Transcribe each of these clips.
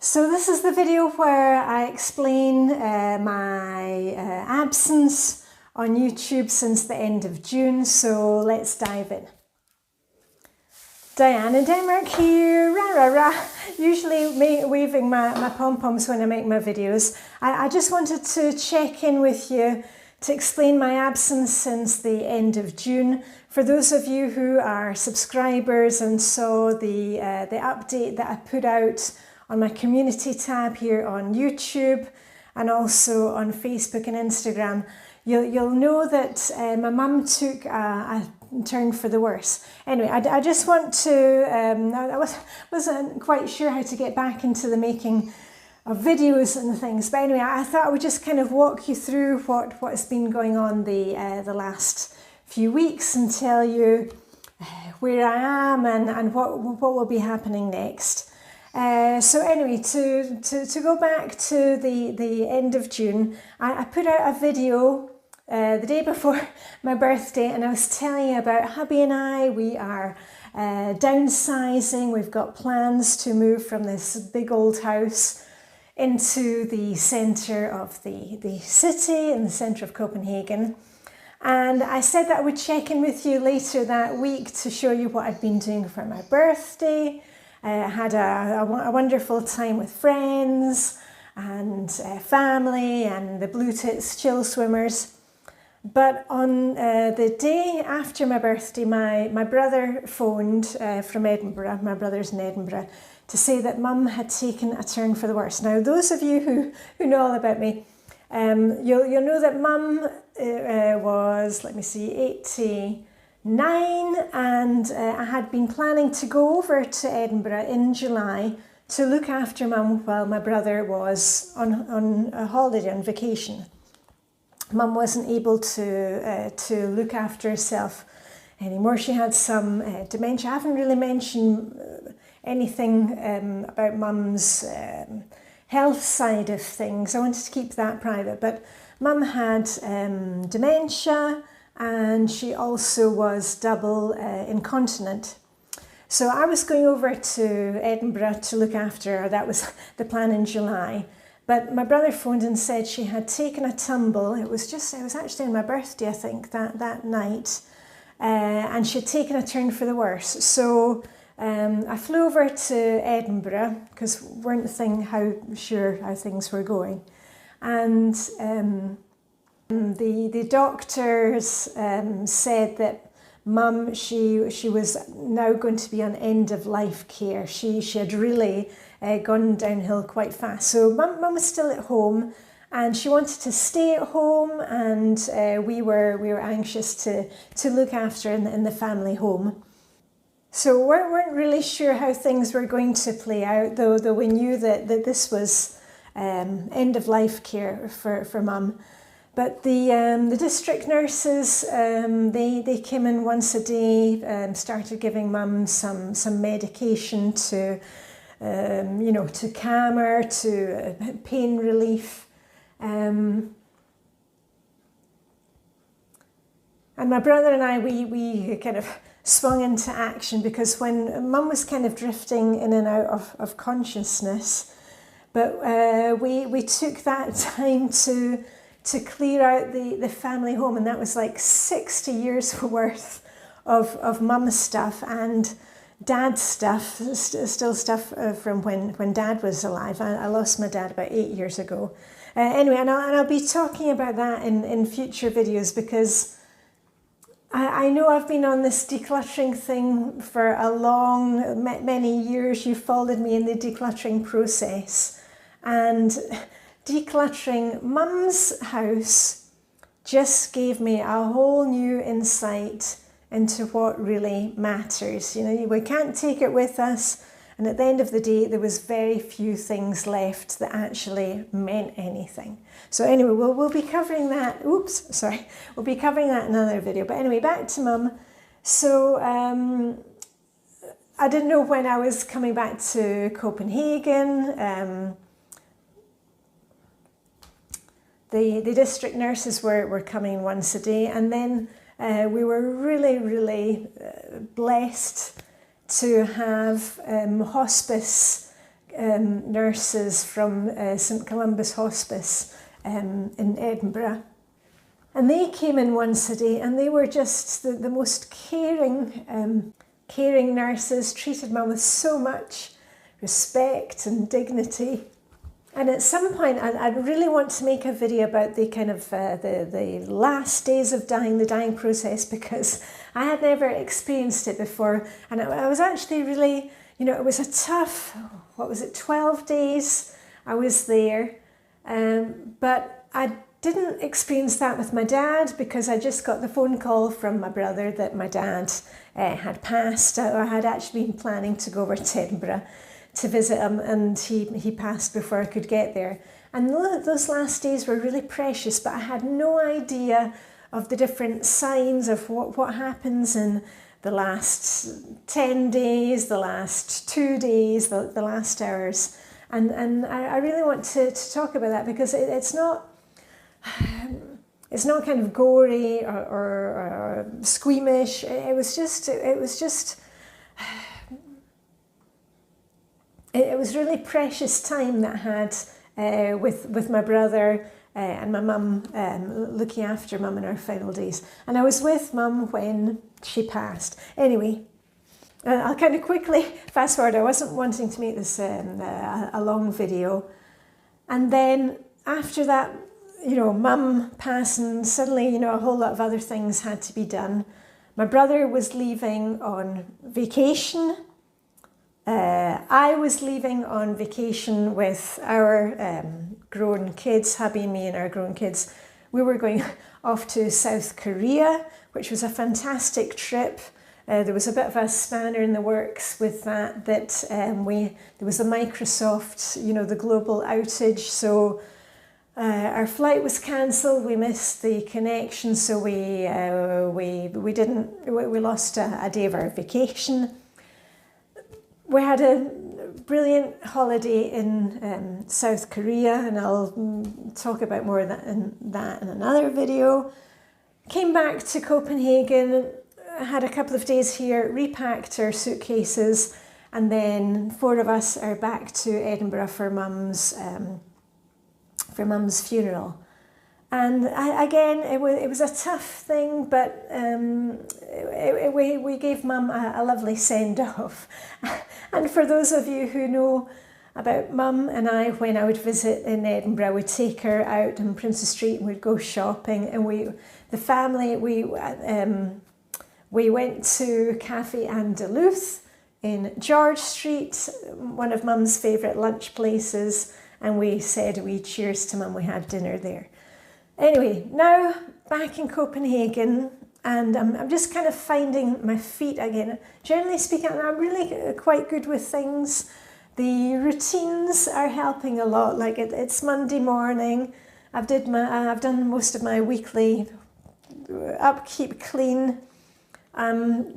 So this is the video where I explain my absence on YouTube since the end of June, so let's dive in. Diana Denmark here, rah rah rah, usually waving my pom-poms when I make my videos. I just wanted to check in with you to explain my absence since the end of June. For those of you who are subscribers and saw the update that I put out on my community tab here on YouTube and also on Facebook and Instagram, you'll know that my mum took a turn for the worse. Anyway, I just want to, I wasn't quite sure how to get back into the making of videos and things, but anyway, I thought I would just kind of walk you through what's been going on the last few weeks and tell you where I am and what will be happening next. So anyway, to go back to the end of June, I put out a video the day before my birthday, and I was telling you about hubby and I. We are downsizing. We've got plans to move from this big old house into the centre of the city, in the centre of Copenhagen. And I said that I would check in with you later that week to show you what I'd been doing for my birthday. I had a wonderful time with friends and family and the Blue Tits chill swimmers. But on the day after my birthday, my brother phoned from Edinburgh, my brother's in Edinburgh, to say that Mum had taken a turn for the worse. Now, those of you who know all about me, you'll know that Mum was, 89, and I had been planning to go over to Edinburgh in July to look after Mum while my brother was on a holiday, on vacation. Mum wasn't able to look after herself anymore. She had some dementia. I haven't really mentioned anything about Mum's health side of things. I wanted to keep that private, but Mum had dementia, and she also was double incontinent. So I was going over to Edinburgh to look after her. That was the plan in July. But my brother phoned and said she had taken a tumble. It was actually on my birthday, I think, that night. And she had taken a turn for the worse. So I flew over to Edinburgh because we weren't sure how things were going. And the doctors said that Mum, she was now going to be on end of life care. She had really gone downhill quite fast. So Mum was still at home, and she wanted to stay at home, and we were anxious to look after her in the family home. So we weren't really sure how things were going to play out, though we knew that this was end of life care for Mum. But the district nurses, they came in once a day, started giving Mum some medication to to calm her, to pain relief. And my brother and I, we kind of swung into action, because when Mum was kind of drifting in and out of consciousness, but we took that time to clear out the family home, and that was like 60 years worth of Mum's stuff and Dad's stuff, still stuff from when Dad was alive. I lost my dad about 8 years ago. Anyway, and I'll be talking about that in future videos, because I know I've been on this decluttering thing for many years. You followed me in the decluttering process, and decluttering Mum's house just gave me a whole new insight into what really matters. We can't take it with us, and at the end of the day, there was very few things left that actually meant anything. So anyway, we'll be covering that. We'll be covering that in another video. But anyway, back to Mum. So I didn't know when I was coming back to Copenhagen. The district nurses were coming once a day, and then we were really blessed to have hospice nurses from St Columba's Hospice in Edinburgh. And they came in once a day, and they were just the most caring nurses, treated Mum with so much respect and dignity. And at some point, I'd really want to make a video about the kind of the last days of dying, the dying process, because I had never experienced it before. And I was actually really, it was a tough, 12 days I was there. But I didn't experience that with my dad, because I just got the phone call from my brother that my dad had passed. I had actually been planning to go over to Edinburgh to visit him, and he passed before I could get there. And those last days were really precious, but I had no idea of the different signs of what happens in the last 10 days, the last 2 days, the last hours. And I really want to talk about that, because it's not kind of gory or squeamish. It was really precious time that I had with my brother and my mum, looking after Mum in her final days. And I was with Mum when she passed. Anyway, I'll kind of quickly fast forward. I wasn't wanting to make this a long video. And then after that, Mum passed, and suddenly, a whole lot of other things had to be done. My brother was leaving on vacation. I was leaving on vacation with our grown kids, hubby and me and our grown kids. We were going off to South Korea, which was a fantastic trip. There was a bit of a spanner in the works with that there was a Microsoft, the global outage, so our flight was cancelled. We missed the connection, so we lost a day of our vacation. We had a brilliant holiday in South Korea, and I'll talk about more of that in another video. Came back to Copenhagen, had a couple of days here, repacked our suitcases, and then 4 of us are back to Edinburgh for Mum's funeral. And again, it was a tough thing, but we gave Mum a lovely send-off. And for those of you who know about Mum and I, when I would visit in Edinburgh, we'd take her out on Princes Street and we'd go shopping. And we went to Cafe Andalouse in George Street, one of Mum's favourite lunch places. And we said we cheers to Mum. We had dinner there. Anyway, now back in Copenhagen, and I'm just kind of finding my feet again. Generally speaking, I'm really quite good with things. The routines are helping a lot. Like it's Monday morning. I've done most of my weekly upkeep clean.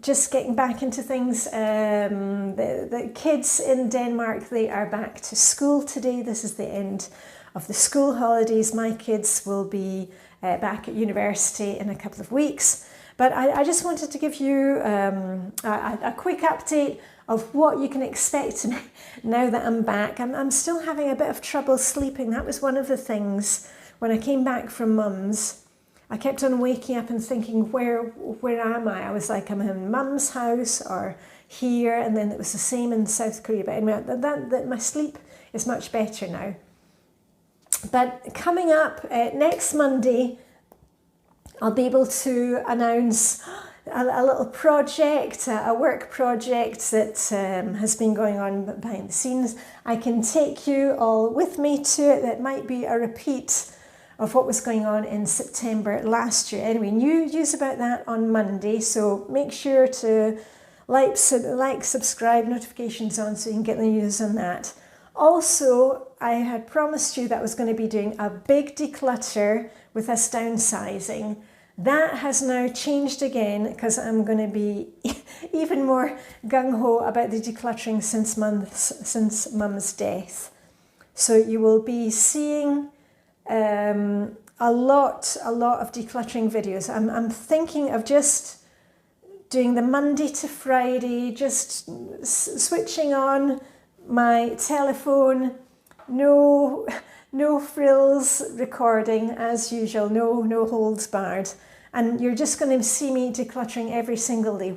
Just getting back into things. The kids in Denmark, they are back to school today. This is the end of the school holidays. My kids will be back at university in a couple of weeks. But I just wanted to give you a quick update of what you can expect now that I'm back. I'm still having a bit of trouble sleeping. That was one of the things when I came back from Mum's. I kept on waking up and thinking, where am I? I was like, I'm in Mum's house or here, and then it was the same in South Korea. But anyway, that my sleep is much better now. But coming up next Monday, I'll be able to announce a little project, a work project that has been going on behind the scenes. I can take you all with me to it. That might be a repeat of what was going on in September last year. Anyway, news about that on Monday, so make sure to like, subscribe, notifications on so you can get the news on that. Also, I had promised you that I was going to be doing a big declutter with us downsizing. That has now changed again because I'm going to be even more gung-ho about the decluttering since Mum's death. So you will be seeing a lot of decluttering videos. I'm thinking of just doing the Monday to Friday, just switching on my telephone, no frills recording as usual, no holds barred. And you're just going to see me decluttering every single day.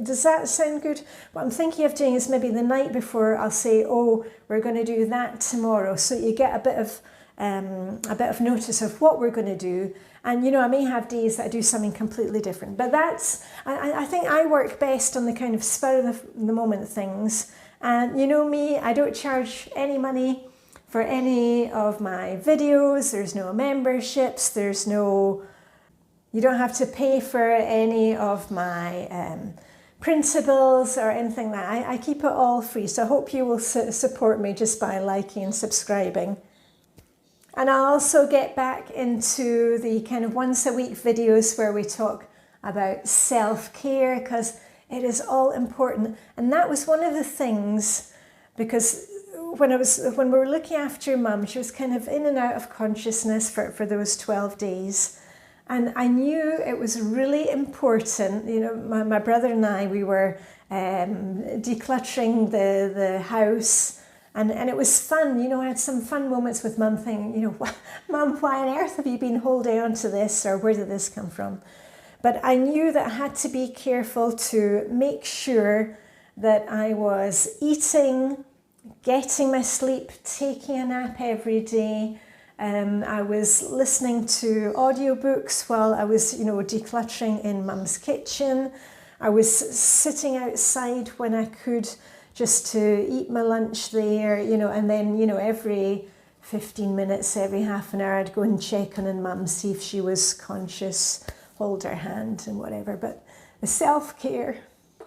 Does that sound good? What I'm thinking of doing is maybe the night before I'll say, oh, we're going to do that tomorrow. So you get a bit of notice of what we're going to do. And, I may have days that I do something completely different. But I think I work best on the kind of spur of the moment things. And you know me, I don't charge any money for any of my videos. There's no memberships. You don't have to pay for any of my printables or anything like that. I keep it all free. So I hope you will support me just by liking and subscribing. And I'll also get back into the kind of once a week videos where we talk about self-care, because it is all important. And that was one of the things, because when we were looking after Mum, she was kind of in and out of consciousness for those 12 days. And I knew it was really important. My brother and I, we were decluttering the house. And it was fun, I had some fun moments with Mum thinking, Mum, why on earth have you been holding on to this, or where did this come from? But I knew that I had to be careful to make sure that I was eating, getting my sleep, taking a nap every day. I was listening to audiobooks while I was, decluttering in Mum's kitchen. I was sitting outside when I could, just to eat my lunch there, and then, every 15 minutes, every half an hour, I'd go and check on Mum, see if she was conscious, hold her hand and whatever. But the self-care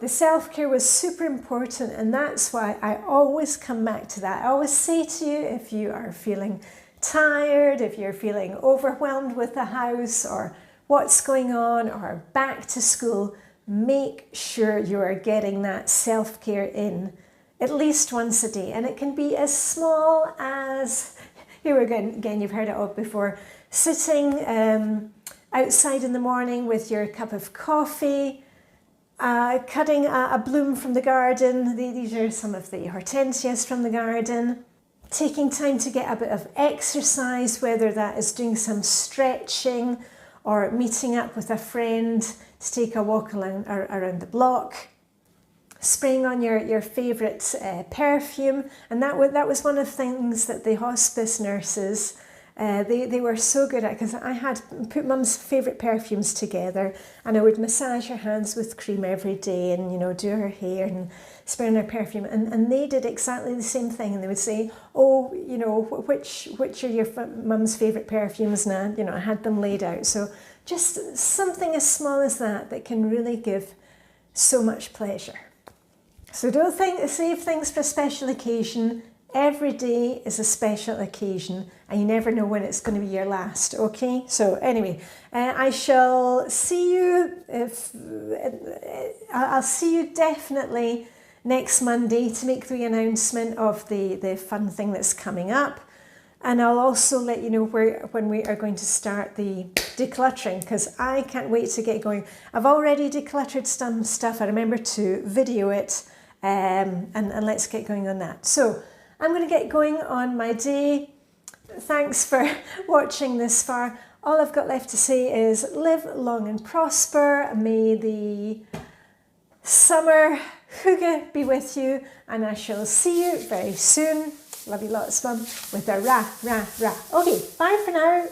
was super important, and that's why I always come back to that. I always say to you, if you are feeling tired, if you're feeling overwhelmed with the house or what's going on or back to school, make sure you are getting that self-care in at least once a day. And it can be as small as, here again, you've heard it all before, sitting outside in the morning with your cup of coffee, cutting a bloom from the garden. These are some of the hortensias from the garden. Taking time to get a bit of exercise, whether that is doing some stretching or meeting up with a friend to take a walk around the block. Spraying on your favourite perfume. And that was one of the things that the hospice nurses, they were so good at, because I had put Mum's favourite perfumes together, and I would massage her hands with cream every day and, do her hair and spray on her perfume. And they did exactly the same thing. And they would say, oh, which are your Mum's favourite perfumes? And I had them laid out. So just something as small as that can really give so much pleasure. So don't save things for a special occasion. Every day is a special occasion, and you never know when it's going to be your last, okay? So anyway, I shall see you, I'll see you definitely next Monday to make the announcement of the fun thing that's coming up. And I'll also let you know when we are going to start the decluttering, because I can't wait to get going. I've already decluttered some stuff. I remember to video it, and let's get going on that. So I'm going to get going on my day. Thanks for watching this far. All I've got left to say is live long and prosper. May the summer hygge be with you, and I shall see you very soon. Love you lots, Mum, with a rah, rah, rah. Okay, bye for now.